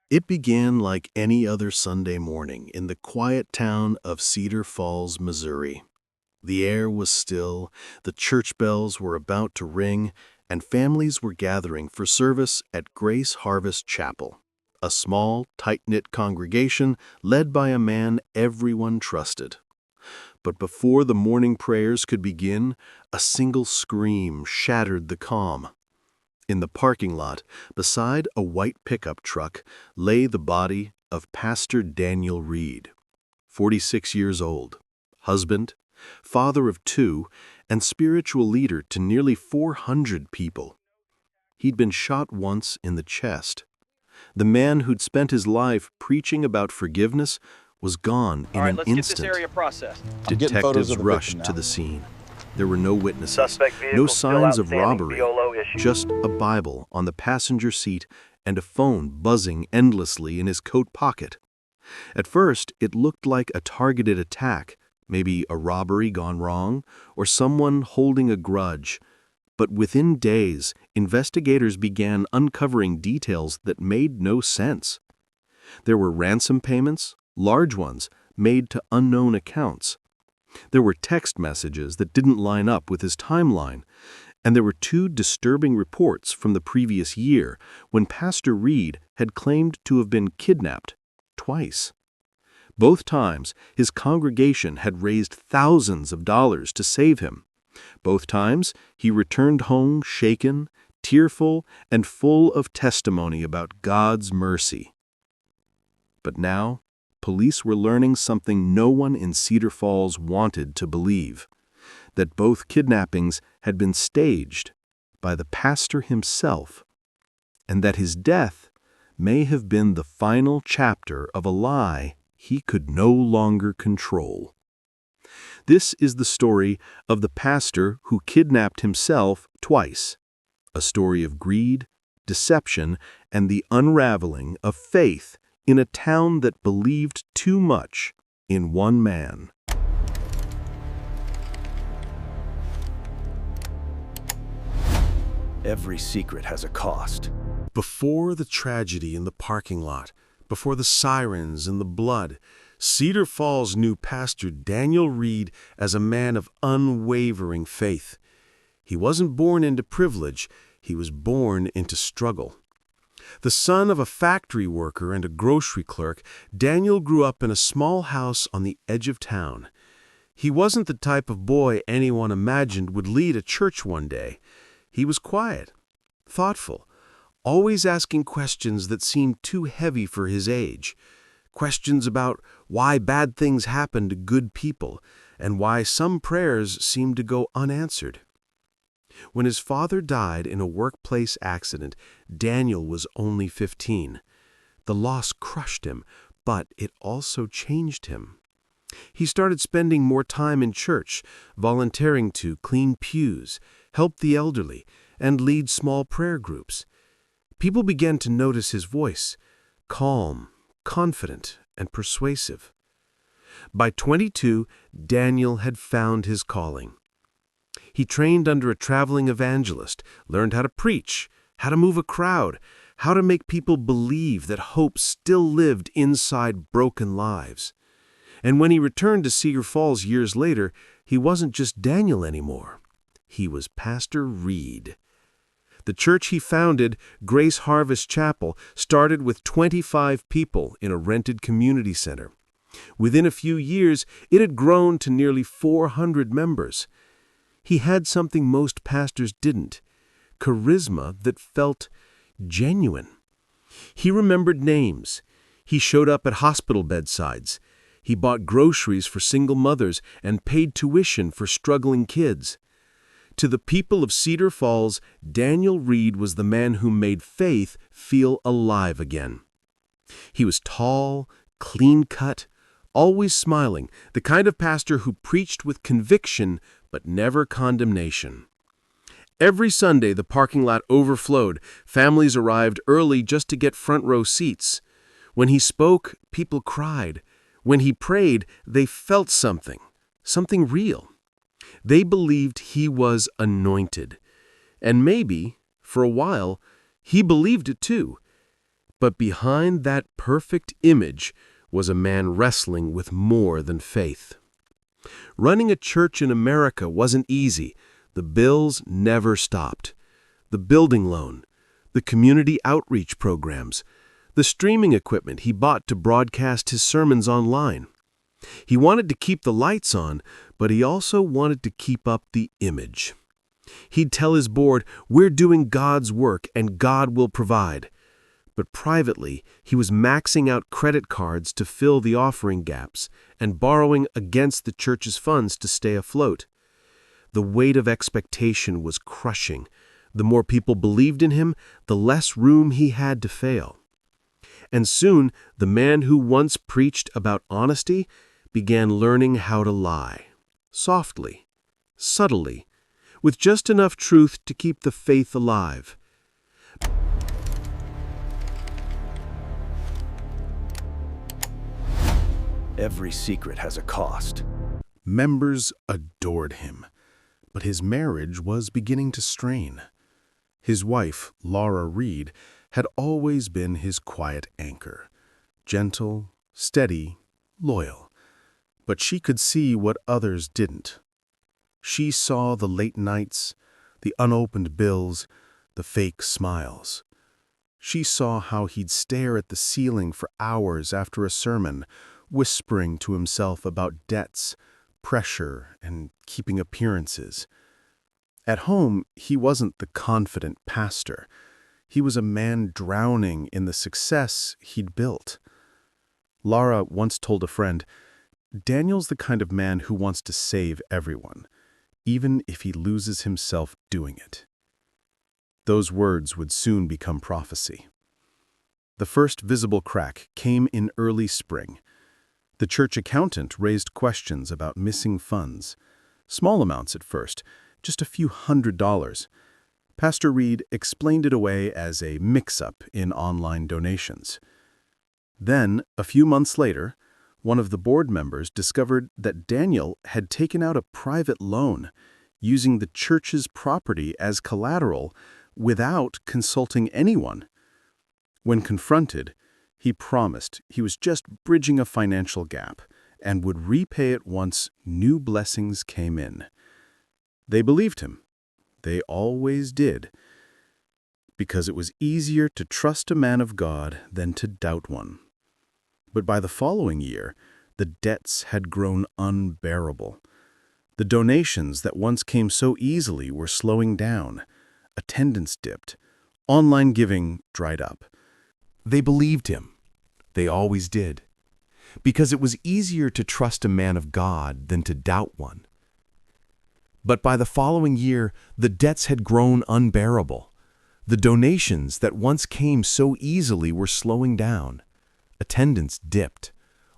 It began like any other Sunday morning in the quiet town of Cedar Falls, Missouri. The air was still, the church bells were about to ring, and families were gathering for service at Grace Harvest Chapel, a small, tight-knit congregation led by a man everyone trusted. But before the morning prayers could begin, a single scream shattered the calm. In the parking lot, beside a white pickup truck, lay the body of Pastor Daniel Reed, 46 years old, husband, father of two, and spiritual leader to nearly 400 people. He'd been shot once in the chest. The man who'd spent his life preaching about forgiveness was gone in All right, an let's get this instant. area processed. Detectives rushed to the scene. There were no witnesses, Suspect no vehicle still signs of outstanding. robbery, BOLO issued. just a Bible on the passenger seat and a phone buzzing endlessly in his coat pocket. At first, it looked like a targeted attack, maybe a robbery gone wrong, or someone holding a grudge. But within days, investigators began uncovering details that made no sense. There were ransom payments, large ones, made to unknown accounts. There were text messages that didn't line up with his timeline, and there were two disturbing reports from the previous year when Pastor Reed had claimed to have been kidnapped twice. Both times, his congregation had raised thousands of dollars to save him. Both times, he returned home shaken, tearful, and full of testimony about God's mercy. But now, police were learning something no one in Cedar Falls wanted to believe, that both kidnappings had been staged by the pastor himself, and that his death may have been the final chapter of a lie he could no longer control. This is the story of the pastor who kidnapped himself twice, a story of greed, deception, and the unraveling of faith in a town that believed too much in one man. Every secret has a cost. Before the tragedy in the parking lot, before the sirens and the blood, Cedar Falls knew Pastor Daniel Reed as a man of unwavering faith. He wasn't born into privilege, he was born into struggle. The son of a factory worker and a grocery clerk, Daniel grew up in a small house on the edge of town. He wasn't the type of boy anyone imagined would lead a church one day. He was quiet, thoughtful, always asking questions that seemed too heavy for his age. Questions about why bad things happen to good people and why some prayers seem to go unanswered. When his father died in a workplace accident, Daniel was only 15. The loss crushed him, but it also changed him. He started spending more time in church, volunteering to clean pews, help the elderly, and lead small prayer groups. People began to notice his voice, calm, confident, and persuasive. By 22, Daniel had found his calling. He trained under a traveling evangelist, learned how to preach, how to move a crowd, how to make people believe that hope still lived inside broken lives. And when he returned to Cedar Falls years later, he wasn't just Daniel anymore. He was Pastor Reed. The church he founded, Grace Harvest Chapel, started with 25 people in a rented community center. Within a few years, it had grown to nearly 400 members. He had something most pastors didn't, charisma that felt genuine. He remembered names. He showed up at hospital bedsides. He bought groceries for single mothers and paid tuition for struggling kids. To the people of Cedar Falls, Daniel Reed was the man who made faith feel alive again. He was tall, clean-cut, always smiling, the kind of pastor who preached with conviction but never condemnation. Every Sunday, the parking lot overflowed. Families arrived early just to get front-row seats. When he spoke, people cried. When he prayed, they felt something real. They believed he was anointed. And maybe, for a while, he believed it too. But behind that perfect image was a man wrestling with more than faith. Running a church in America wasn't easy. The bills never stopped. The building loan, the community outreach programs, the streaming equipment he bought to broadcast his sermons online. He wanted to keep the lights on, but he also wanted to keep up the image. He'd tell his board, "We're doing God's work and God will provide." But privately, he was maxing out credit cards to fill the offering gaps and borrowing against the church's funds to stay afloat. The weight of expectation was crushing. The more people believed in him, the less room he had to fail. And soon, the man who once preached about honesty began learning how to lie. Softly, subtly, with just enough truth to keep the faith alive. Every secret has a cost. Members adored him, but his marriage was beginning to strain. His wife, Laura Reed, had always been his quiet anchor, gentle, steady, loyal. But she could see what others didn't. She saw the late nights, the unopened bills, the fake smiles. She saw how he'd stare at the ceiling for hours after a sermon, whispering to himself about debts, pressure, and keeping appearances. At home, he wasn't the confident pastor. He was a man drowning in the success he'd built. Laura once told a friend, "Daniel's the kind of man who wants to save everyone, even if he loses himself doing it." Those words would soon become prophecy. The first visible crack came in early spring. The church accountant raised questions about missing funds. Small amounts at first, just a few $100s. Pastor Reed explained it away as a mix-up in online donations. Then, a few months later, one of the board members discovered that Daniel had taken out a private loan, using the church's property as collateral without consulting anyone. When confronted, he promised he was just bridging a financial gap and would repay it once new blessings came in. They believed him. They always did. Because it was easier to trust a man of God than to doubt one. But by the following year, the debts had grown unbearable. The donations that once came so easily were slowing down. Attendance dipped. Online giving dried up. They believed him. They always did. Because it was easier to trust a man of God than to doubt one. But by the following year, the debts had grown unbearable. The donations that once came so easily were slowing down. Attendance dipped.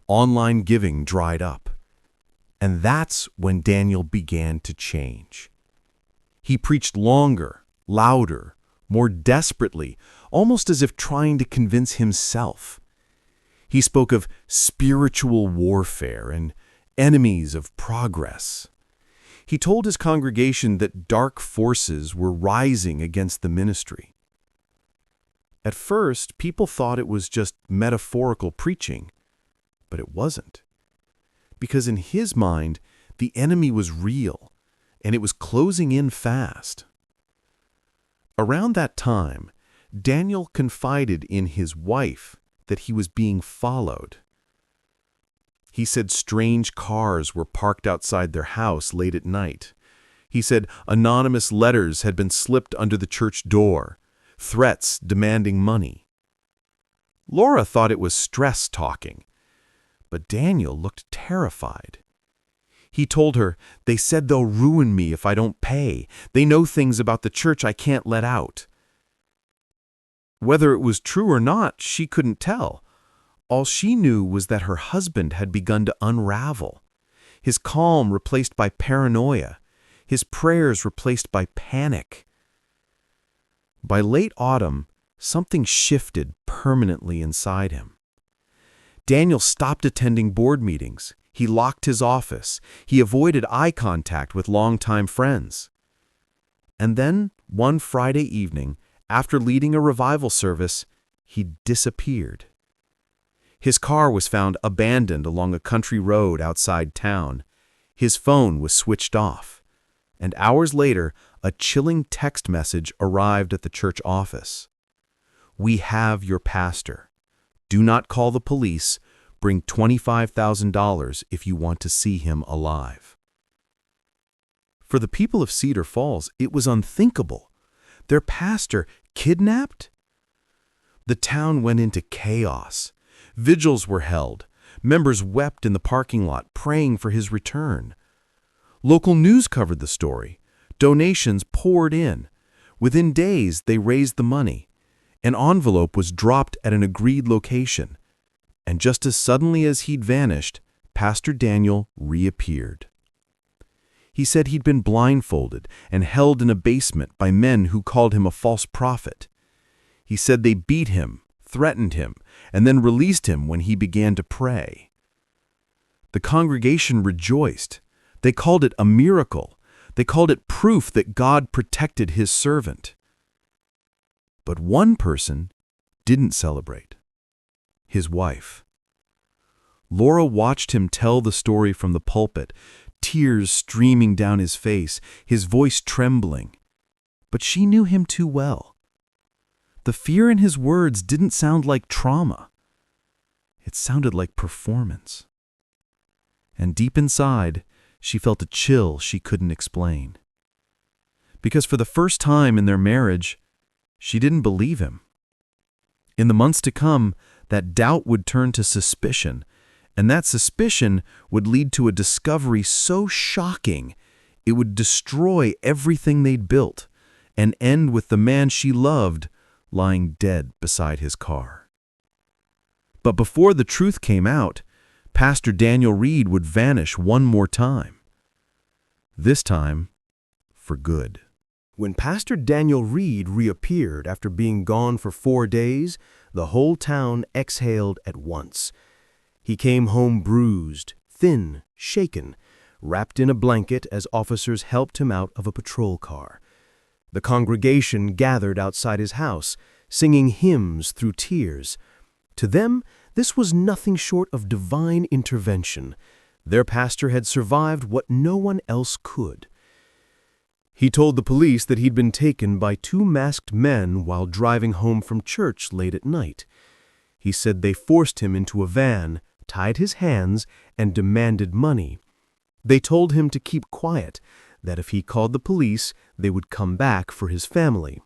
Online giving dried up. And that's when Daniel began to change. He preached longer, louder, more desperately, almost as if trying to convince himself. He spoke of spiritual warfare and enemies of progress. He told his congregation that dark forces were rising against the ministry. At first, people thought it was just metaphorical preaching, but it wasn't. Because in his mind, the enemy was real, and it was closing in fast. Around that time, Daniel confided in his wife that he was being followed. He said strange cars were parked outside their house late at night. He said anonymous letters had been slipped under the church door, threats demanding money. Laura thought it was stress talking, but Daniel looked terrified. He told her, "They said they'll ruin me if I don't pay. They know things about the church I can't let out." Whether it was true or not, she couldn't tell. All she knew was that her husband had begun to unravel. His calm replaced by paranoia. His prayers replaced by panic. By late autumn, something shifted permanently inside him. Daniel stopped attending board meetings. He locked his office. He avoided eye contact with longtime friends. And then, one Friday evening, after leading a revival service, he disappeared. His car was found abandoned along a country road outside town. His phone was switched off. And hours later, a chilling text message arrived at the church office. "We have your pastor. Do not call the police. Bring $25,000 if you want to see him alive." For the people of Cedar Falls, it was unthinkable. Their pastor kidnapped? The town went into chaos. Vigils were held. Members wept in the parking lot, praying for his return. Local news covered the story. Donations poured in. Within days, they raised the money. An envelope was dropped at an agreed location. And just as suddenly as he'd vanished, Pastor Daniel reappeared. He said he'd been blindfolded and held in a basement by men who called him a false prophet. He said they beat him, threatened him, and then released him when he began to pray. The congregation rejoiced. They called it a miracle. They called it proof that God protected his servant. But one person didn't celebrate: his wife. Laura watched him tell the story from the pulpit, tears streaming down his face, his voice trembling. But she knew him too well. The fear in his words didn't sound like trauma. It sounded like performance. And deep inside, she felt a chill she couldn't explain. Because for the first time in their marriage, she didn't believe him. In the months to come, that doubt would turn to suspicion, and that suspicion would lead to a discovery so shocking it would destroy everything they'd built and end with the man she loved lying dead beside his car. But before the truth came out, Pastor Daniel Reed would vanish one more time. This time, for good. When Pastor Daniel Reed reappeared after being gone for 4 days, the whole town exhaled at once. He came home bruised, thin, shaken, wrapped in a blanket as officers helped him out of a patrol car. The congregation gathered outside his house, singing hymns through tears. To them, this was nothing short of divine intervention. Their pastor had survived what no one else could. He told the police that he'd been taken by 2 masked men while driving home from church late at night. He said they forced him into a van, tied his hands, and demanded money. They told him to keep quiet, that if he called the police, they would come back for his family.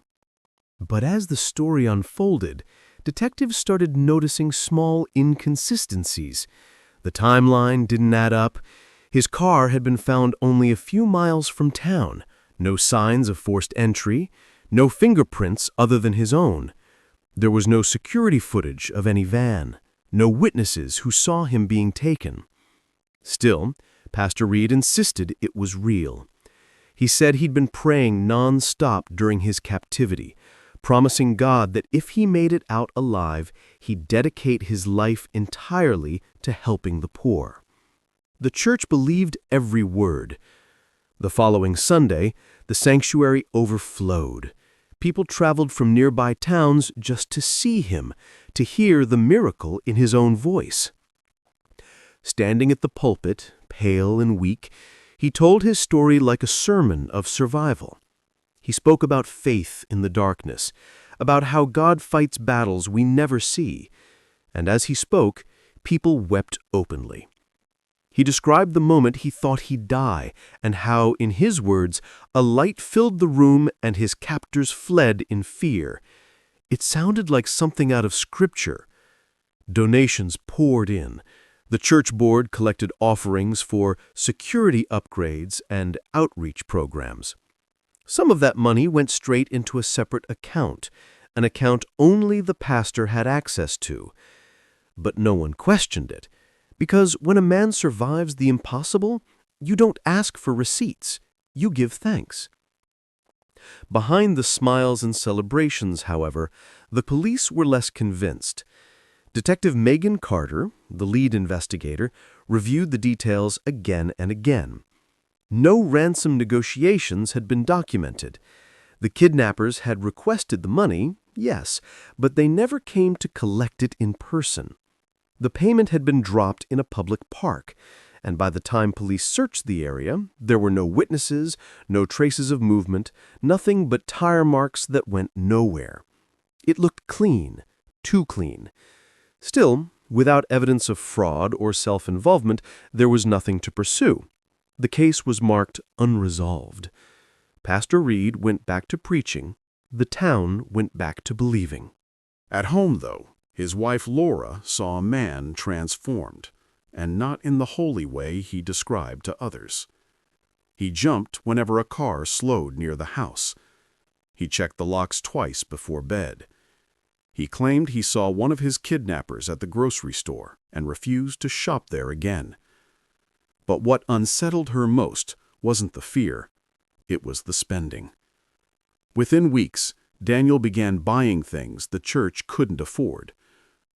But as the story unfolded, detectives started noticing small inconsistencies. The timeline didn't add up. His car had been found only a few miles from town. No signs of forced entry, no fingerprints other than his own. There was no security footage of any van, no witnesses who saw him being taken. Still, Pastor Reed insisted it was real. He said he'd been praying non-stop during his captivity, promising God that if he made it out alive, he'd dedicate his life entirely to helping the poor. The church believed every word. The following Sunday, the sanctuary overflowed. People traveled from nearby towns just to see him, to hear the miracle in his own voice. Standing at the pulpit, pale and weak, he told his story like a sermon of survival. He spoke about faith in the darkness, about how God fights battles we never see, and as he spoke, people wept openly. He described the moment he thought he'd die, and how, in his words, a light filled the room and his captors fled in fear. It sounded like something out of Scripture. Donations poured in. The church board collected offerings for security upgrades and outreach programs. Some of that money went straight into a separate account, an account only the pastor had access to. But no one questioned it, because when a man survives the impossible, you don't ask for receipts, you give thanks. Behind the smiles and celebrations, however, the police were less convinced. Detective Megan Carter, the lead investigator, reviewed the details again and again. No ransom negotiations had been documented. The kidnappers had requested the money, yes, but they never came to collect it in person. The payment had been dropped in a public park, and by the time police searched the area, there were no witnesses, no traces of movement, nothing but tire marks that went nowhere. It looked clean, too clean. Still, without evidence of fraud or self-involvement, there was nothing to pursue. The case was marked unresolved. Pastor Reed went back to preaching. The town went back to believing. At home, though, his wife Laura saw a man transformed, and not in the holy way he described to others. He jumped whenever a car slowed near the house. He checked the locks twice before bed. He claimed he saw one of his kidnappers at the grocery store and refused to shop there again. But what unsettled her most wasn't the fear, it was the spending. Within weeks, Daniel began buying things the church couldn't afford.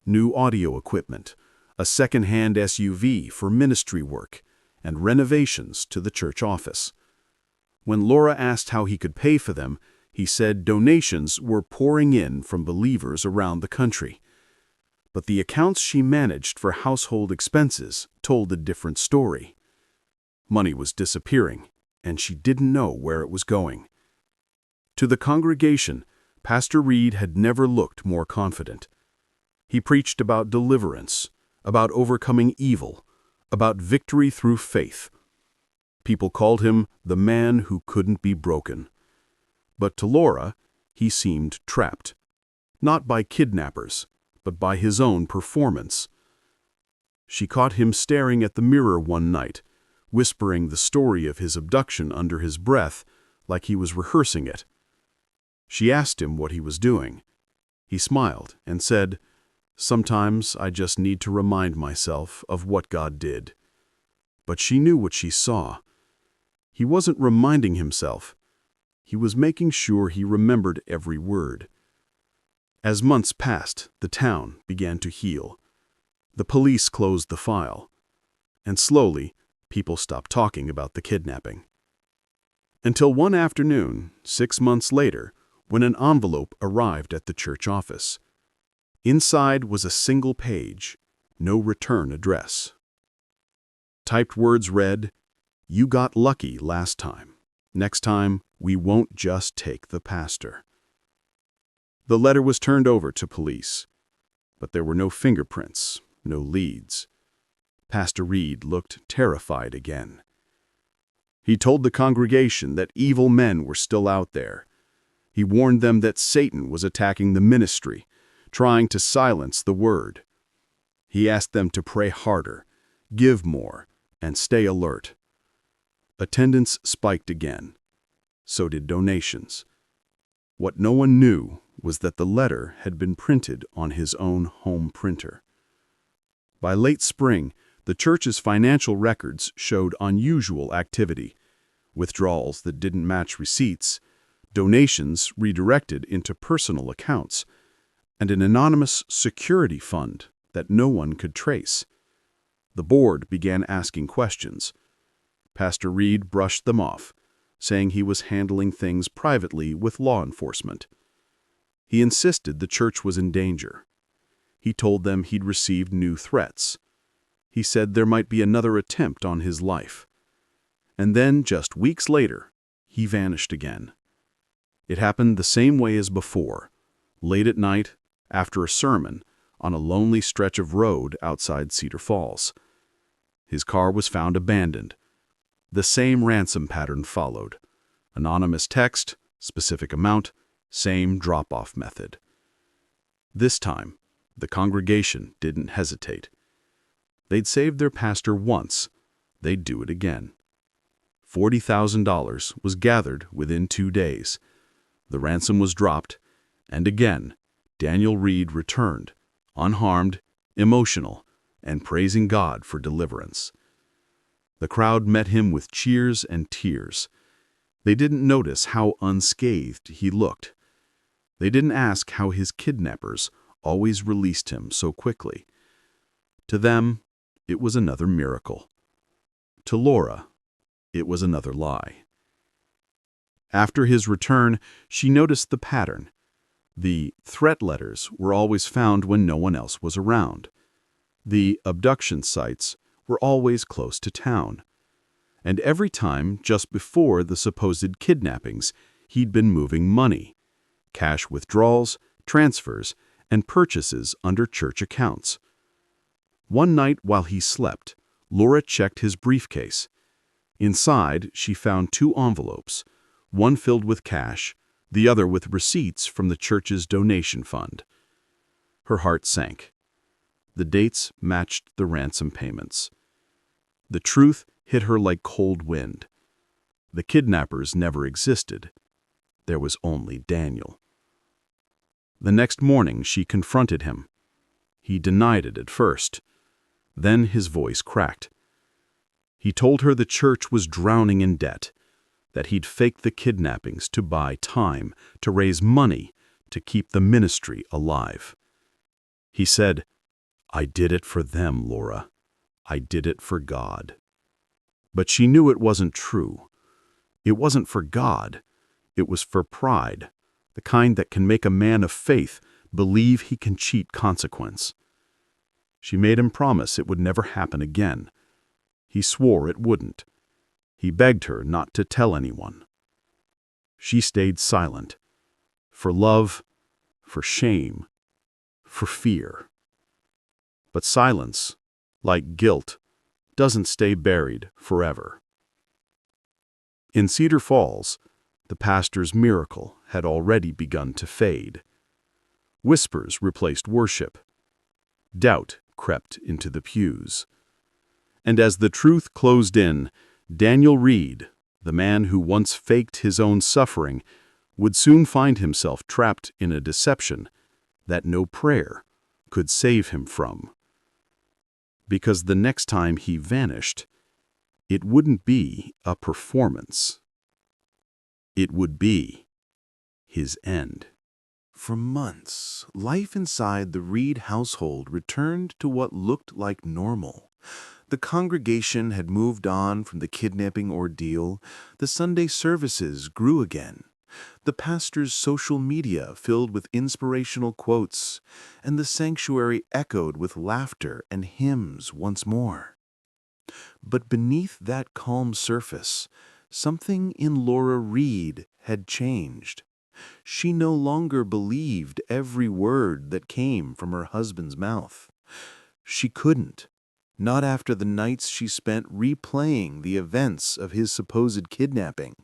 New audio equipment, a second-hand SUV for ministry work, and renovations to the church office. When Laura asked how he could pay for them, he said donations were pouring in from believers around the country. But the accounts she managed for household expenses told a different story. Money was disappearing, and she didn't know where it was going. To the congregation, Pastor Reed had never looked more confident. He preached about deliverance, about overcoming evil, about victory through faith. People called him the man who couldn't be broken. But to Laura, he seemed trapped, not by kidnappers, but by his own performance. She caught him staring at the mirror one night, whispering the story of his abduction under his breath like he was rehearsing it. She asked him what he was doing. He smiled and said, "Sometimes I just need to remind myself of what God did." But she knew what she saw. He wasn't reminding himself. He was making sure he remembered every word. As months passed, the town began to heal. The police closed the file. And slowly, people stopped talking about the kidnapping. Until one afternoon, 6 months later, when an envelope arrived at the church office. Inside was a single page, no return address. Typed words read, "You got lucky last time. Next time, we won't just take the pastor." The letter was turned over to police, but there were no fingerprints, no leads. Pastor Reed looked terrified again. He told the congregation that evil men were still out there. He warned them that Satan was attacking the ministry, trying to silence the word. He asked them to pray harder, give more, and stay alert. Attendance spiked again. So did donations. What no one knew was that the letter had been printed on his own home printer. By late spring, the church's financial records showed unusual activity, withdrawals that didn't match receipts, donations redirected into personal accounts, and an anonymous security fund that no one could trace. The board began asking questions. Pastor Reed brushed them off, saying he was handling things privately with law enforcement. He insisted the church was in danger. He told them he'd received new threats. He said there might be another attempt on his life. And then, just weeks later, he vanished again. It happened the same way as before, late at night, after a sermon, on a lonely stretch of road outside Cedar Falls. His car was found abandoned. The same ransom pattern followed. Anonymous text, specific amount, same drop-off method. This time, the congregation didn't hesitate. They'd saved their pastor once. They'd do it again. $40,000 was gathered within 2 days. The ransom was dropped, and again, Daniel Reed returned, unharmed, emotional, and praising God for deliverance. The crowd met him with cheers and tears. They didn't notice how unscathed he looked. They didn't ask how his kidnappers always released him so quickly. To them, it was another miracle. To Laura, it was another lie. After his return, she noticed the pattern. The threat letters were always found when no one else was around. The abduction sites were always close to town. And every time, just before the supposed kidnappings, he'd been moving money, cash withdrawals, transfers, and purchases under church accounts. One night while he slept, Laura checked his briefcase. Inside, she found 2 envelopes, one filled with cash, the other with receipts from the church's donation fund. Her heart sank. The dates matched the ransom payments. The truth hit her like cold wind. The kidnappers never existed. There was only Daniel. The next morning, she confronted him. He denied it at first. Then his voice cracked. He told her the church was drowning in debt, that he'd faked the kidnappings to buy time, to raise money, to keep the ministry alive. He said, "I did it for them, Laura. I did it for God." But she knew it wasn't true. It wasn't for God. It was for pride, the kind that can make a man of faith believe he can cheat consequence. She made him promise it would never happen again. He swore it wouldn't. He begged her not to tell anyone. She stayed silent. For love, for shame, for fear. But silence, like guilt, doesn't stay buried forever. In Cedar Falls, the pastor's miracle had already begun to fade. Whispers replaced worship. Doubt crept into the pews. And as the truth closed in, Daniel Reed, the man who once faked his own suffering, would soon find himself trapped in a deception that no prayer could save him from. Because the next time he vanished, it wouldn't be a performance. It would be his end. For months, life inside the Reed household returned to what looked like normal. The congregation had moved on from the kidnapping ordeal. The Sunday services grew again. The pastor's social media filled with inspirational quotes, and the sanctuary echoed with laughter and hymns once more. But beneath that calm surface, something in Laura Reed had changed. She no longer believed every word that came from her husband's mouth. She couldn't, not after the nights she spent replaying the events of his supposed kidnapping,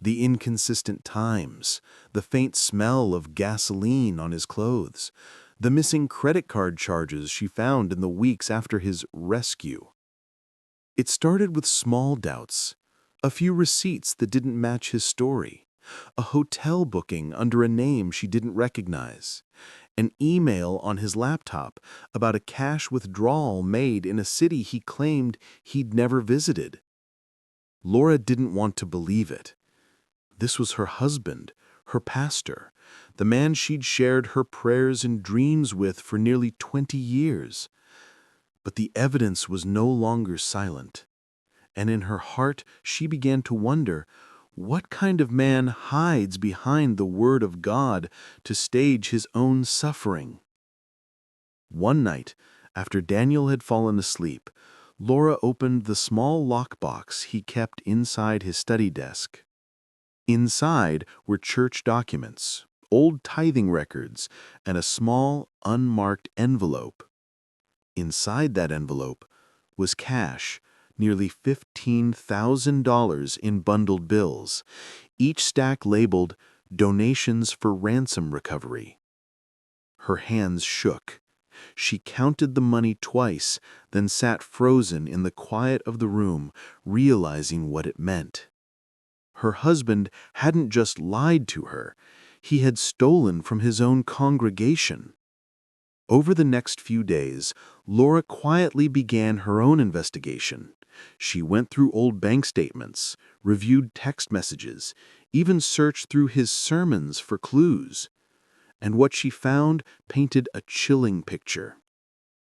the inconsistent times, the faint smell of gasoline on his clothes, the missing credit card charges she found in the weeks after his rescue. It started with small doubts, a few receipts that didn't match his story, a hotel booking under a name she didn't recognize, an email on his laptop about a cash withdrawal made in a city he claimed he'd never visited. Laura didn't want to believe it. This was her husband, her pastor, the man she'd shared her prayers and dreams with for nearly 20 years. But the evidence was no longer silent, and in her heart she began to wonder, what kind of man hides behind the word of God to stage his own suffering? One night, after Daniel had fallen asleep, Laura opened the small lockbox he kept inside his study desk. Inside were church documents, old tithing records, and a small, unmarked envelope. Inside that envelope was cash, nearly $15,000 in bundled bills, each stack labeled "Donations for Ransom Recovery." Her hands shook. She counted the money twice, then sat frozen in the quiet of the room, realizing what it meant. Her husband hadn't just lied to her, he had stolen from his own congregation. Over the next few days, Laura quietly began her own investigation. She went through old bank statements, reviewed text messages, even searched through his sermons for clues. And what she found painted a chilling picture.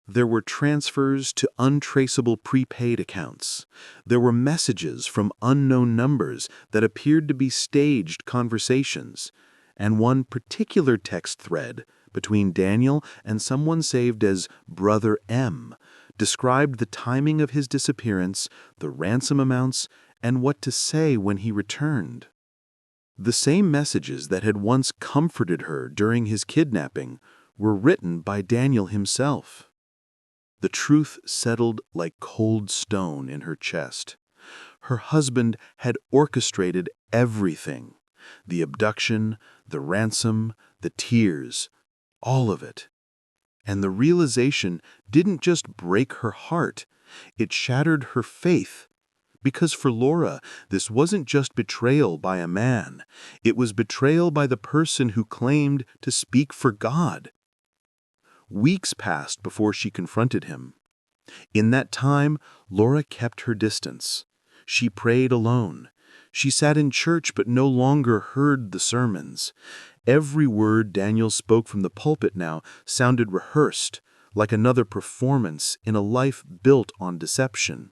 There were transfers to untraceable prepaid accounts. There were messages from unknown numbers that appeared to be staged conversations. and one particular text thread between Daniel and someone saved as Brother M described the timing of his disappearance, the ransom amounts, and what to say when he returned. The same messages that had once comforted her during his kidnapping were written by Daniel himself. The truth settled like cold stone in her chest. Her husband had orchestrated everything: the abduction, the ransom, the tears, all of it. And the realization didn't just break her heart, it shattered her faith. Because for Laura, this wasn't just betrayal by a man, it was betrayal by the person who claimed to speak for God. Weeks passed before she confronted him. In that time, Laura kept her distance. She prayed alone. She sat in church but no longer heard the sermons. Every word Daniel spoke from the pulpit now sounded rehearsed, like another performance in a life built on deception.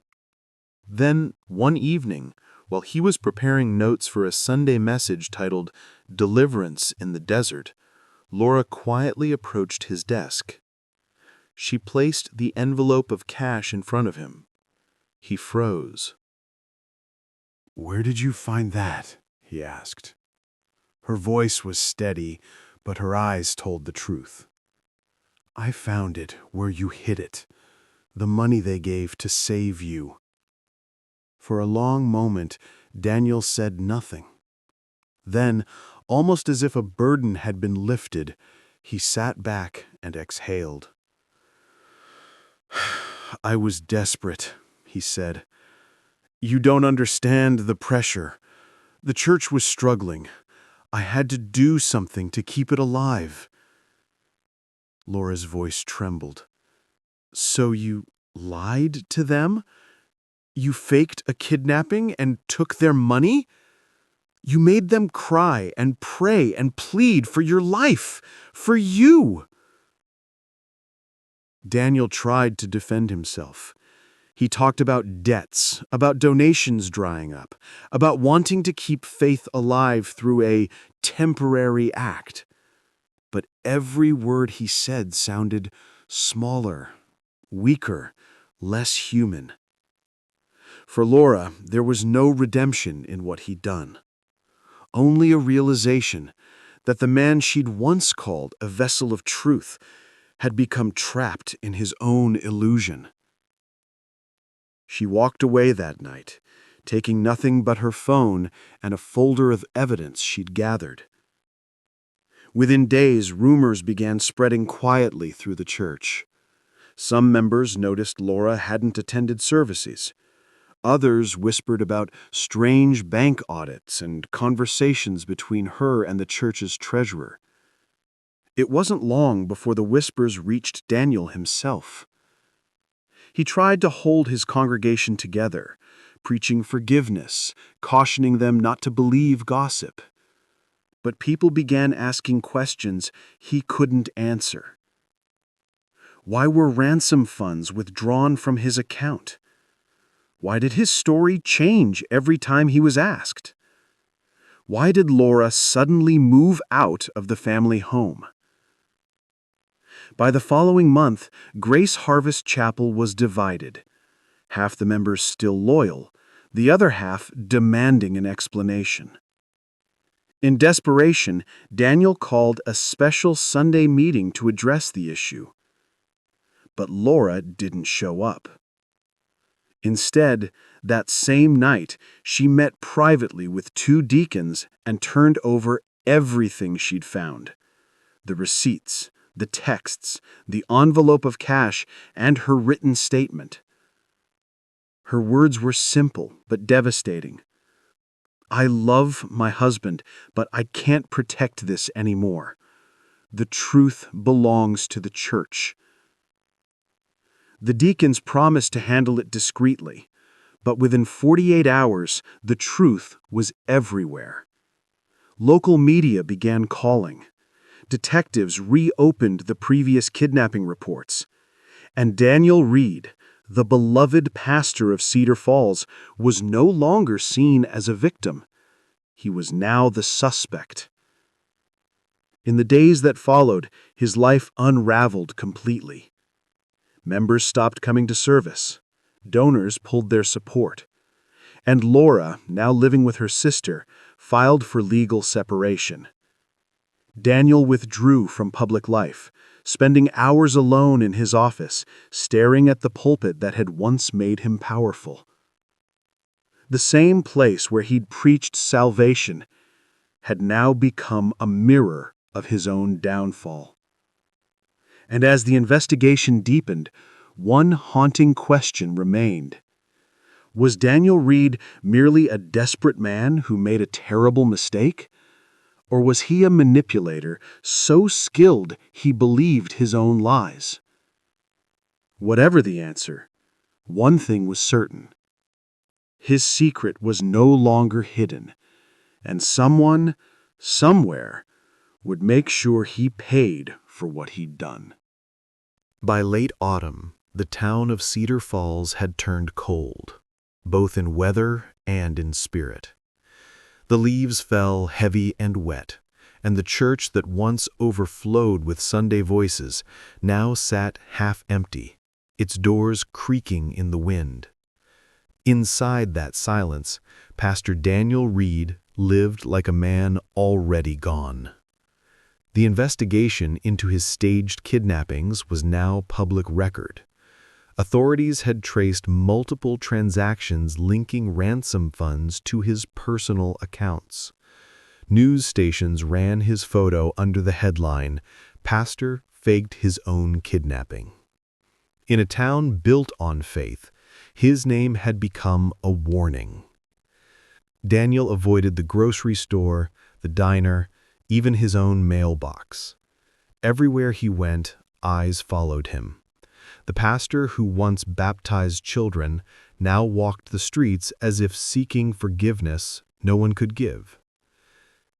Then, one evening, while he was preparing notes for a Sunday message titled "Deliverance in the Desert," Laura quietly approached his desk. She placed the envelope of cash in front of him. He froze. "Where did you find that?" he asked. Her voice was steady, but her eyes told the truth. "I found it where you hid it. The money they gave to save you." For a long moment, Daniel said nothing. Then, almost as if a burden had been lifted, he sat back and exhaled. "I was desperate," he said. "You don't understand the pressure. The church was struggling. I had to do something to keep it alive." Laura's voice trembled. "So you lied to them? You faked a kidnapping and took their money? You made them cry and pray and plead for your life, for you." Daniel tried to defend himself. He talked about debts, about donations drying up, about wanting to keep faith alive through a temporary act. But every word he said sounded smaller, weaker, less human. For Laura, there was no redemption in what he'd done. Only a realization that the man she'd once called a vessel of truth had become trapped in his own illusion. She walked away that night, taking nothing but her phone and a folder of evidence she'd gathered. Within days, rumors began spreading quietly through the church. Some members noticed Laura hadn't attended services. Others whispered about strange bank audits and conversations between her and the church's treasurer. It wasn't long before the whispers reached Daniel himself. He tried to hold his congregation together, preaching forgiveness, cautioning them not to believe gossip. But people began asking questions he couldn't answer. Why were ransom funds withdrawn from his account? Why did his story change every time he was asked? Why did Laura suddenly move out of the family home? By the following month, Grace Harvest Chapel was divided. Half the members still loyal, the other half demanding an explanation. In desperation, Daniel called a special Sunday meeting to address the issue. But Laura didn't show up. Instead, that same night, she met privately with two deacons and turned over everything she'd found: the receipts, the texts, the envelope of cash, and her written statement. Her words were simple but devastating. "I love my husband, but I can't protect this anymore. The truth belongs to the church." The deacons promised to handle it discreetly, but within 48 hours, the truth was everywhere. Local media began calling. Detectives reopened the previous kidnapping reports. And Daniel Reed, the beloved pastor of Cedar Falls, was no longer seen as a victim. He was now the suspect. In the days that followed, his life unraveled completely. Members stopped coming to service. Donors pulled their support. And Laura, now living with her sister, filed for legal separation. Daniel withdrew from public life, spending hours alone in his office, staring at the pulpit that had once made him powerful. The same place where he'd preached salvation had now become a mirror of his own downfall. And as the investigation deepened, one haunting question remained. Was Daniel Reed merely a desperate man who made a terrible mistake? Or was he a manipulator so skilled he believed his own lies? Whatever the answer, one thing was certain. His secret was no longer hidden, and someone, somewhere, would make sure he paid for what he'd done. By late autumn, the town of Cedar Falls had turned cold, both in weather and in spirit. The leaves fell heavy and wet, and the church that once overflowed with Sunday voices now sat half empty, its doors creaking in the wind. Inside that silence, Pastor Daniel Reed lived like a man already gone. The investigation into his staged kidnappings was now public record. Authorities had traced multiple transactions linking ransom funds to his personal accounts. News stations ran his photo under the headline, "Pastor Faked His Own Kidnapping." In a town built on faith, his name had become a warning. Daniel avoided the grocery store, the diner, even his own mailbox. Everywhere he went, eyes followed him. The pastor who once baptized children now walked the streets as if seeking forgiveness no one could give.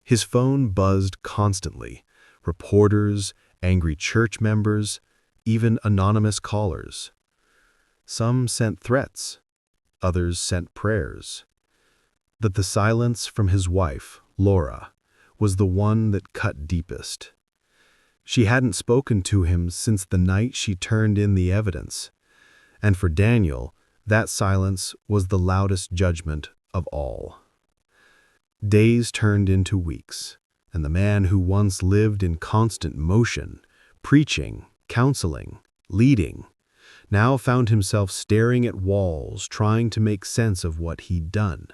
His phone buzzed constantly, reporters, angry church members, even anonymous callers. Some sent threats, others sent prayers. But the silence from his wife, Laura, was the one that cut deepest. She hadn't spoken to him since the night she turned in the evidence, and for Daniel, that silence was the loudest judgment of all. Days turned into weeks, and the man who once lived in constant motion, preaching, counseling, leading, now found himself staring at walls, trying to make sense of what he'd done.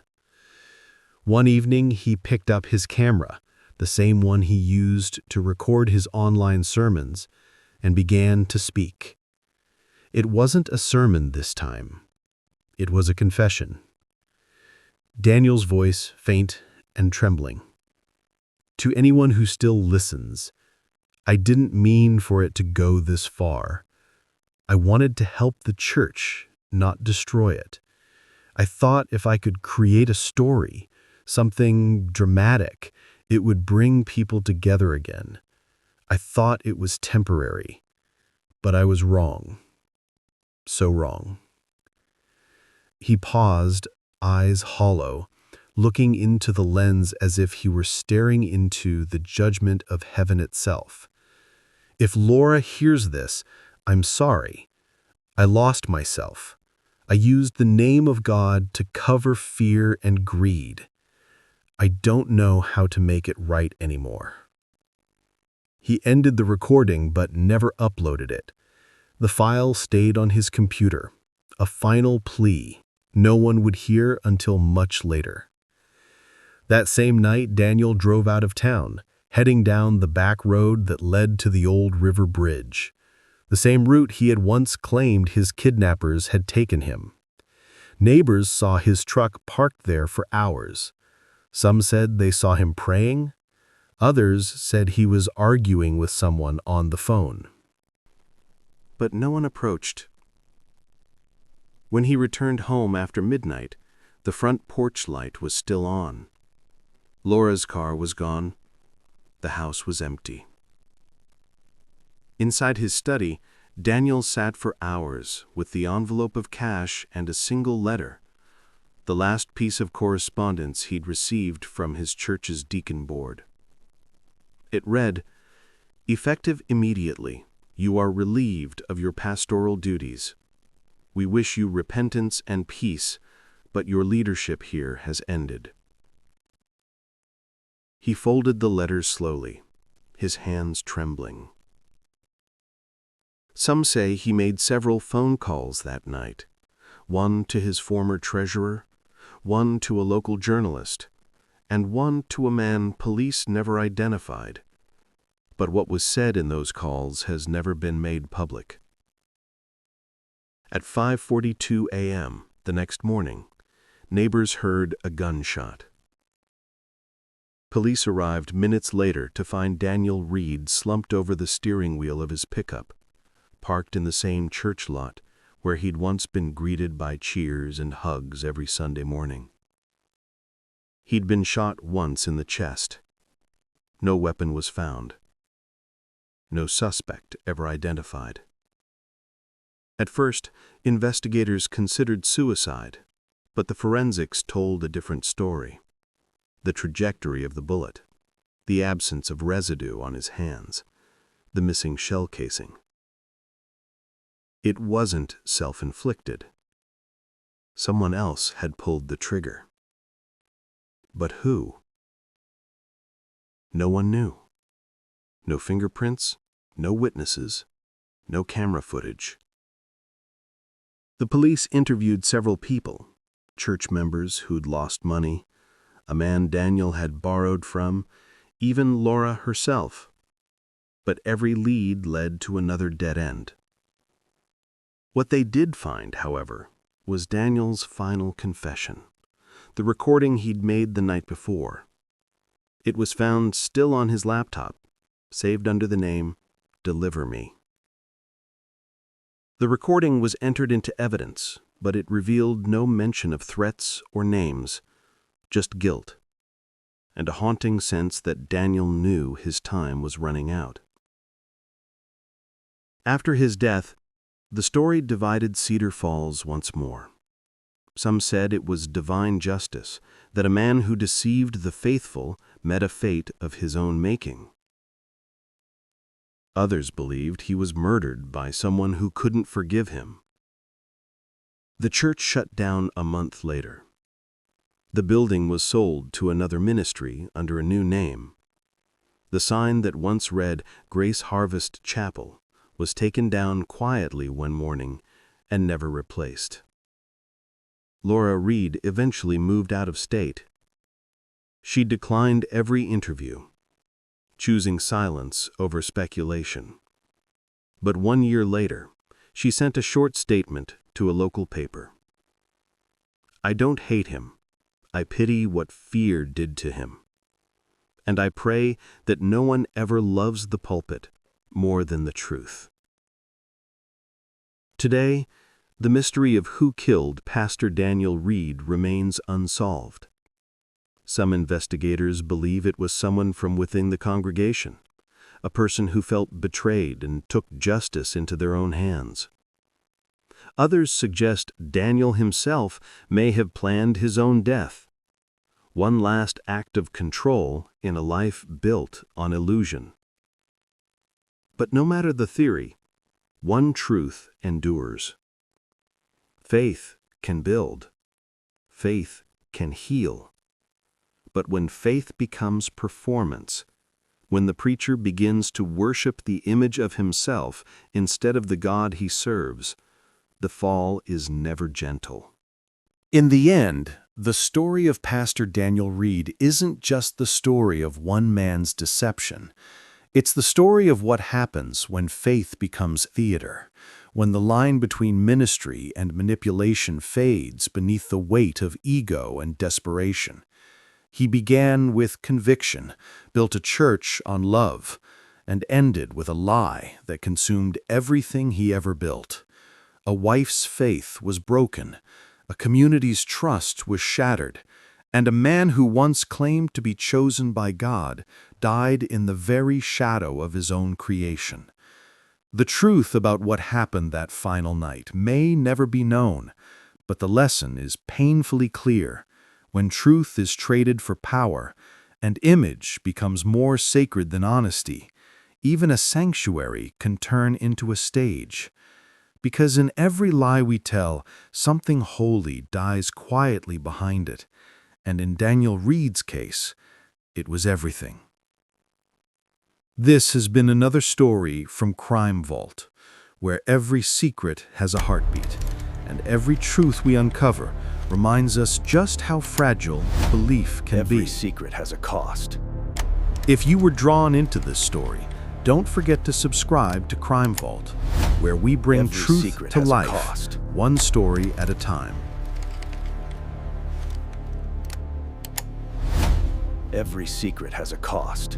One evening, he picked up his camera, the same one he used to record his online sermons, and began to speak. It wasn't a sermon this time. It was a confession. Daniel's voice faint and trembling. To anyone who still listens, I didn't mean for it to go this far. I wanted to help the church, not destroy it. I thought if I could create a story, something dramatic, it would bring people together again. I thought it was temporary, but I was wrong. So wrong. He paused, eyes hollow, looking into the lens as if he were staring into the judgment of heaven itself. If Laura hears this, I'm sorry. I lost myself. I used the name of God to cover fear and greed. I don't know how to make it right anymore. He ended the recording but never uploaded it. The file stayed on his computer, a final plea no one would hear until much later. That same night, Daniel drove out of town, heading down the back road that led to the old river bridge, the same route he had once claimed his kidnappers had taken him. Neighbors saw his truck parked there for hours. Some said they saw him praying. Others said he was arguing with someone on the phone. But no one approached. When he returned home after midnight, the front porch light was still on. Laura's car was gone. The house was empty. Inside his study, Daniel sat for hours with the envelope of cash and a single letter, the last piece of correspondence he'd received from his church's deacon board. It read, Effective immediately, you are relieved of your pastoral duties. We wish you repentance and peace, but your leadership here has ended." He folded the letters slowly, his hands trembling. Some say he made several phone calls that night, one to his former treasurer, one to a local journalist, and one to a man police never identified. But what was said in those calls has never been made public. At 5:42 a.m. the next morning, neighbors heard a gunshot. Police arrived minutes later to find Daniel Reed slumped over the steering wheel of his pickup, parked in the same church lot where he'd once been greeted by cheers and hugs every Sunday morning. He'd been shot once in the chest. No weapon was found. No suspect ever identified. At first, investigators considered suicide, but the forensics told a different story. The trajectory of the bullet, the absence of residue on his hands, the missing shell casing. It wasn't self-inflicted. Someone else had pulled the trigger. But who? No one knew. No fingerprints, no witnesses, no camera footage. The police interviewed several people, church members who'd lost money, a man Daniel had borrowed from, even Laura herself. But every lead led to another dead end. What they did find, however, was Daniel's final confession, the recording he'd made the night before. It was found still on his laptop, saved under the name Deliver Me. The recording was entered into evidence, but it revealed no mention of threats or names, just guilt, and a haunting sense that Daniel knew his time was running out. After his death, the story divided Cedar Falls once more. Some said it was divine justice, that a man who deceived the faithful met a fate of his own making. Others believed he was murdered by someone who couldn't forgive him. The church shut down a month later. The building was sold to another ministry under a new name. The sign that once read Grace Harvest Chapel was taken down quietly one morning and never replaced. Laura Reed eventually moved out of state. She declined every interview, choosing silence over speculation. But 1 year later, she sent a short statement to a local paper. "I don't hate him. I pity what fear did to him. And I pray that no one ever loves the pulpit more than the truth." Today, the mystery of who killed Pastor Daniel Reed remains unsolved. Some investigators believe it was someone from within the congregation, a person who felt betrayed and took justice into their own hands. Others suggest Daniel himself may have planned his own death, one last act of control in a life built on illusion. But no matter the theory, one truth endures. Faith can build. Faith can heal. But when faith becomes performance, when the preacher begins to worship the image of himself instead of the God he serves, the fall is never gentle. In the end, the story of Pastor Daniel Reed isn't just the story of one man's deception. It's the story of what happens when faith becomes theater, when the line between ministry and manipulation fades beneath the weight of ego and desperation. He began with conviction, built a church on love, and ended with a lie that consumed everything he ever built. A wife's faith was broken, a community's trust was shattered, and a man who once claimed to be chosen by God died in the very shadow of his own creation. The truth about what happened that final night may never be known, but the lesson is painfully clear. When truth is traded for power, and image becomes more sacred than honesty, Even a sanctuary can turn into a stage. Because in every lie we tell, something holy dies quietly behind it. And in Daniel Reed's case, it was everything. This has been another story from Crime Vault, where every secret has a heartbeat, and every truth we uncover reminds us just how fragile belief can be. Every secret has a cost. If you were drawn into this story, don't forget to subscribe to Crime Vault, where we bring Every truth secret to has a life, cost. one story at a time. Every secret has a cost.